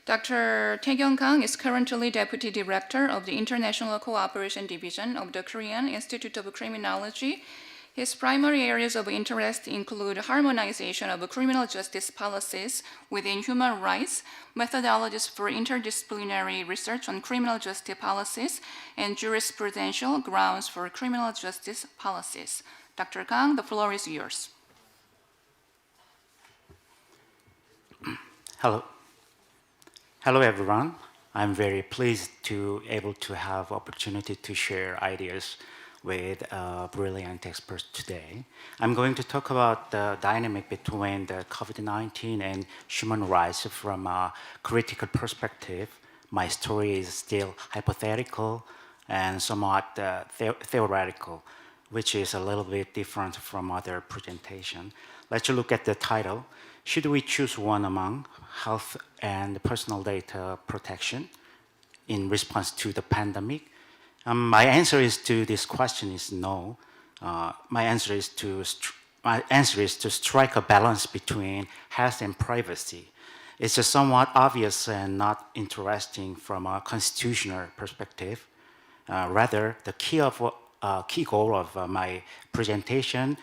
Dr. Taegyung Gahng is currently Deputy Director of the International Cooperation Division of the Korean Institute of Criminology. His primary areas of interest include harmonization of criminal justice policies within human rights, methodologies for interdisciplinary research on criminal justice policies, and jurisprudential grounds for criminal justice policies. Dr. Gahng, the floor is yours. Hello. Hello, everyone. I'm very pleased to able to have opportunity to share ideas with brilliant experts today. I'm going to talk about the dynamic between the COVID-19 and human rights from a critical perspective. My story is still hypothetical and somewhat theoretical, which is a little bit different from other presentation. Let's look at the title. Should we choose one among health and personal data protection in response to the pandemic? My answer is to this question is no. My answer is to strike a balance between health and privacy. It's just somewhat obvious and not interesting from a constitutional perspective. Rather, the key goal of my presentation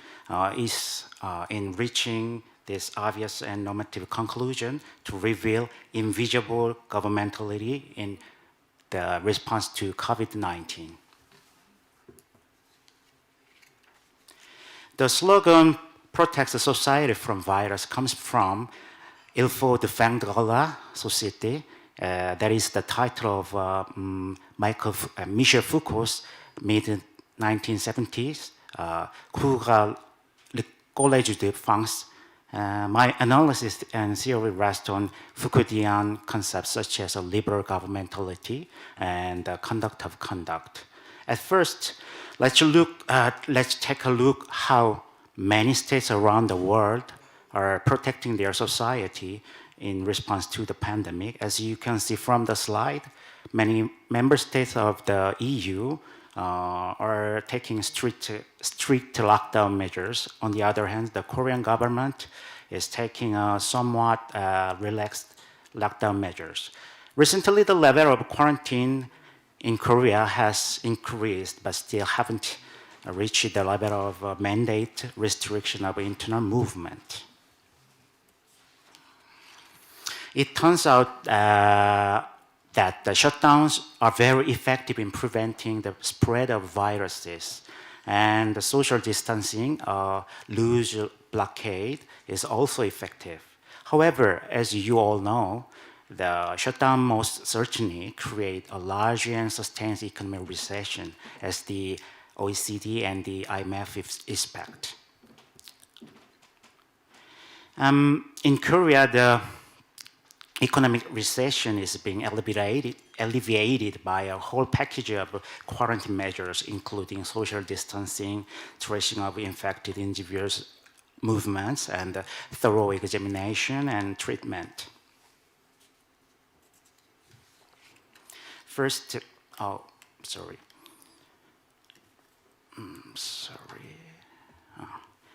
is in reaching this obvious and normative conclusion to reveal invisible governmentality in the response to COVID-19. The slogan, protects the society from virus, comes from Il faut défendre la société. That is the title of Michel Foucault's mid-1970s, cours le Collège de France. My analysis and theory rest on Foucauldian concepts such as a liberal governmentality and conduct of conduct. At first, let's take a look how many states around the world are protecting their society in response to the pandemic. As you can see from the slide, many member states of the EU are taking strict lockdown measures. On the other hand, the Korean government is taking somewhat relaxed lockdown measures. Recently, the level of quarantine in Korea has increased, but still haven't reached the level of mandate restriction of internal movement. It turns out that the shutdowns are very effective in preventing the spread of viruses. And the social distancing, loose blockade, is also effective. However, as you all know, the shutdown most certainly create a large and sustained economic recession, as the OECD and the IMF expect. In Korea, the economic recession is being alleviated by a whole package of quarantine measures, including social distancing, tracing of infected individuals' movements, and thorough examination and treatment. First,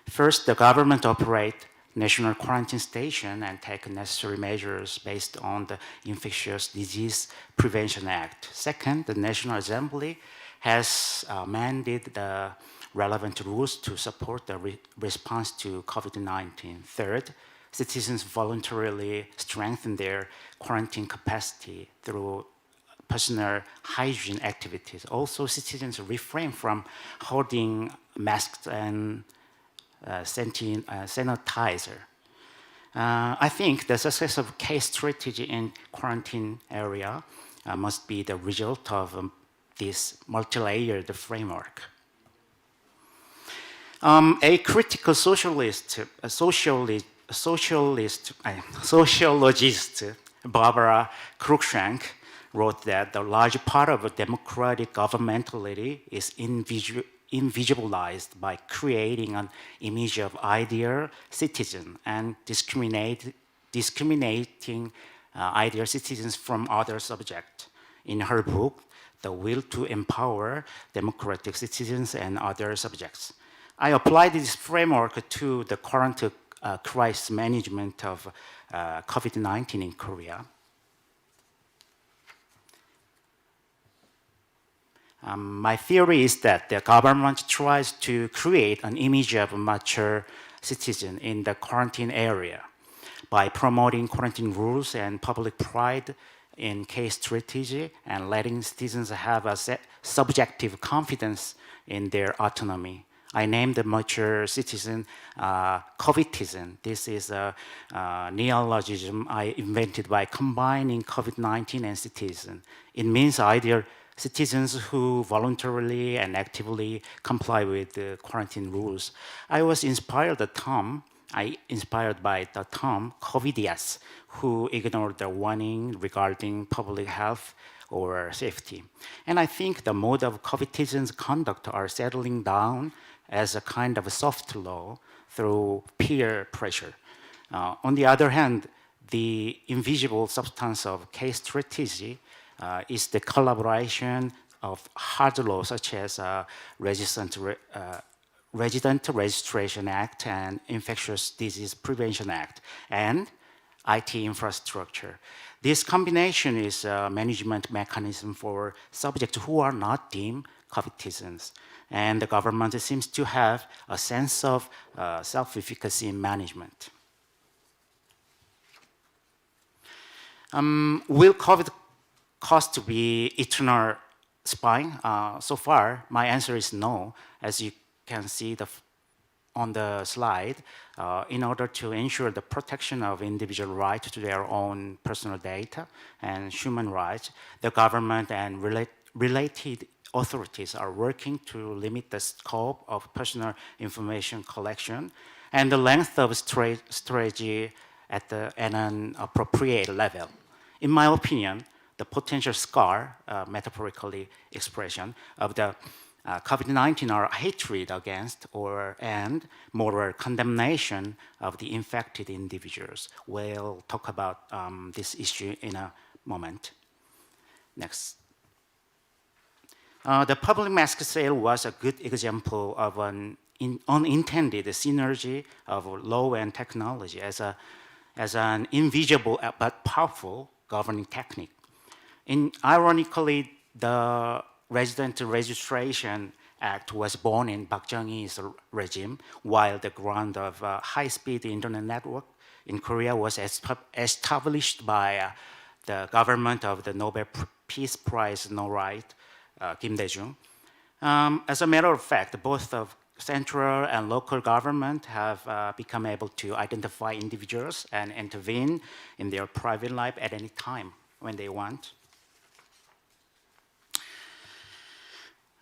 First, the government operates national quarantine station and take necessary measures based on the Infectious Disease Prevention Act. Second, the National Assembly has mandated the relevant rules to support the response to COVID-19. Third, citizens voluntarily strengthen their quarantine capacity through personal hygiene activities. Also, citizens refrain from holding masks and sanitizer. I think the success of case strategy in quarantine area must be the result of this multi-layered framework. A critical sociologist, Barbara Cruikshank, wrote that the large part of democratic governmentality is invisibilized by creating an image of ideal citizen and discriminating ideal citizens from other subjects. In her book, The Will to Empower Democratic Citizens and Other Subjects, I applied this framework to the current crisis management of COVID-19 in Korea. My theory is that the government tries to create an image of a mature citizen in the quarantine area by promoting quarantine rules and public pride in case strategy and letting citizens have a subjective confidence in their autonomy. I named the mature citizen COVIDism. This is a neologism I invented by combining COVID-19 and citizen. It means either citizens who voluntarily and actively comply with the quarantine rules. I was inspired by the term COVIDias, who ignored the warning regarding public health or safety. And I think the mode of COVIDism's conduct are settling down as a kind of a soft law through peer pressure. On the other hand, the invisible substance of case strategy is the collaboration of hard law such as Resident Registration Act and Infectious Disease Prevention Act and IT infrastructure. This combination is a management mechanism for subjects who are not deemed COVIDians. And the government seems to have a sense of self-efficacy in management. Will COVID cost be eternal spying? So far, my answer is no. As you can see on the slide, in order to ensure the protection of individual rights to their own personal data and human rights, the government and related authorities are working to limit the scope of personal information collection and the length of strategy at an appropriate level. In my opinion, the potential scar, metaphorically expression, of the COVID-19 are hatred against and moral condemnation of the infected individuals. We'll talk about this issue in a moment. Next. The public mask sale was a good example of an unintended synergy of law and technology as an invisible but powerful governing technique. Ironically, the Resident Registration Act was born in Park Chung-hee's regime, while the ground of a high-speed internet network in Korea was established by the government of the Nobel Peace Prize laureate, Kim Taegyung. As a matter of fact, both of central and local government have become able to identify individuals and intervene in their private life at any time when they want.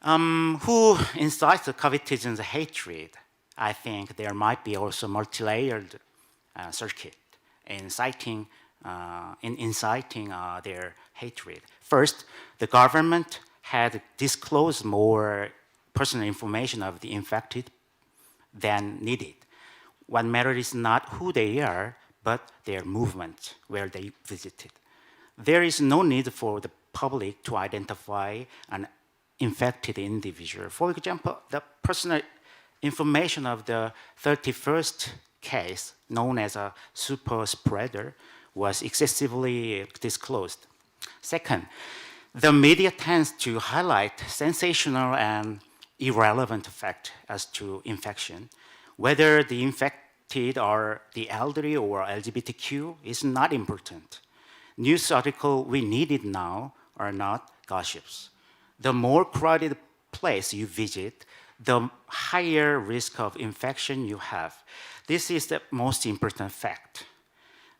Who incites the COVIDians' hatred? I think there might be also multi-layered circuit in inciting their hatred. First, the government had disclosed more personal information of the infected than needed. What matters is not who they are, but their movement, where they visited. There is no need for the public to identify an infected individual. For example, the personal information of the 31st case, known as a super spreader, was excessively disclosed. Second, the media tends to highlight sensational and irrelevant facts as to infection. Whether the infected are the elderly or LGBTQ is not important. News articles we needed now are not gossips. The more crowded place you visit, the higher risk of infection you have. This is the most important fact.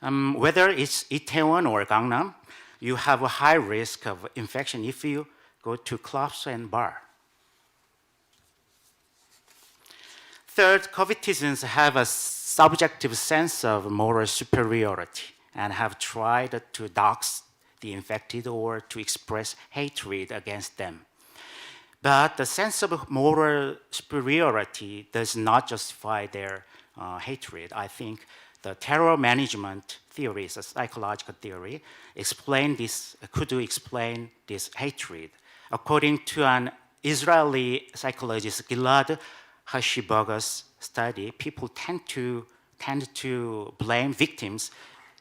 Whether it's Itaewon or Gangnam, you have a high risk of infection if you go to clubs and bars. Third, COVIDians have a subjective sense of moral superiority and have tried to dox the infected or to express hatred against them. But the sense of moral superiority does not justify their hatred. I think the terror management theory is a psychological theory, could explain this hatred. According to an Israeli psychologist, Gilad Hashibaga's study, people tend to blame victims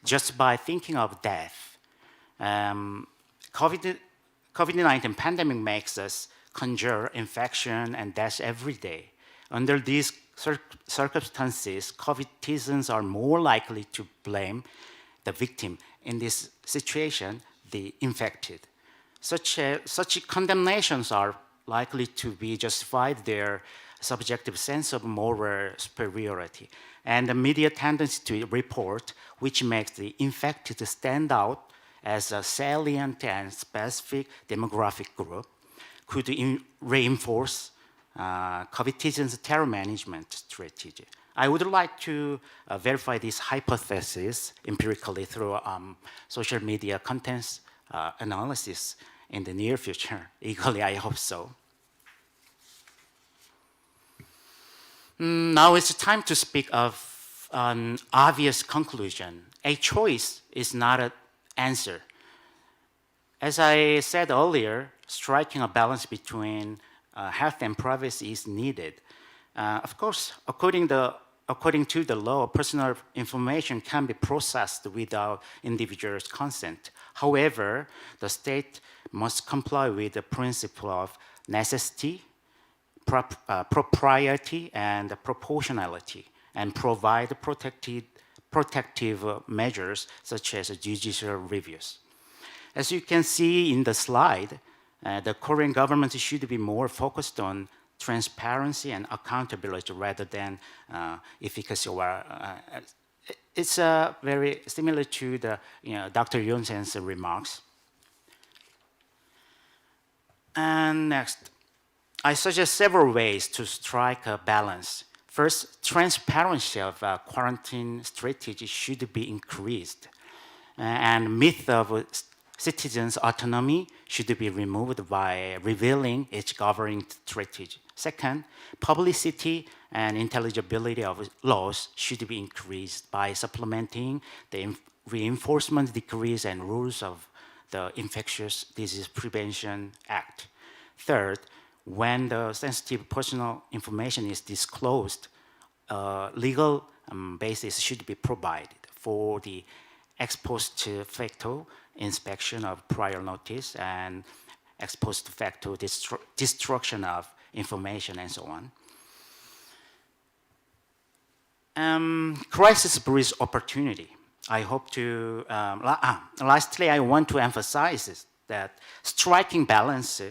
just by thinking of death. COVID-19 pandemic makes us conjure infection and death every day. Under these circumstances, COVID-19 are more likely to blame the victim. In this situation, the infected. Such condemnations are likely to be justified their subjective sense of moral superiority and the media tendency to report, which makes the infected stand out as a salient and specific demographic group, could reinforce COVID-19's terror management strategy. I would like to verify this hypothesis empirically through social media contents analysis in the near future. Eagerly, I hope so. Now it's time to speak of an obvious conclusion. A choice is not an answer. As I said earlier, striking a balance between health and privacy is needed. Of course, according to the law, personal information can be processed without individuals' consent. However, the state must comply with the principle of necessity, propriety, and proportionality, and provide protective measures such as judicial reviews. As you can see in the slide, the Korean government should be more focused on transparency and accountability rather than efficacy. It's very similar to the Dr. Yunsen's remarks. And next, I suggest several ways to strike a balance. First, transparency of quarantine strategy should be increased, and myth of citizens' autonomy should be removed by revealing each governing strategy. Second, publicity and intelligibility of laws should be increased by supplementing the reinforcement decrees and rules of the Infectious Disease Prevention Act. Third, when the sensitive personal information is disclosed, legal basis should be provided for the ex post facto inspection of prior notice and ex post facto destruction of information and so on. Crisis breeds opportunity. I hope to, lastly, I want to emphasize that striking balance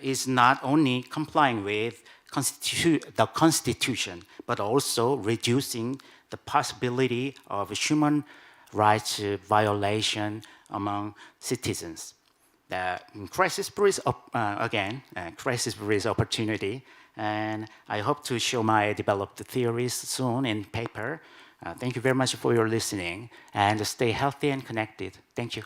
is not only complying with the Constitution, but also reducing the possibility of human rights violation among citizens. Crisis breeds, crisis breeds opportunity, and I hope to show my developed theories soon in paper. Thank you very much for your listening, and stay healthy and connected. Thank you.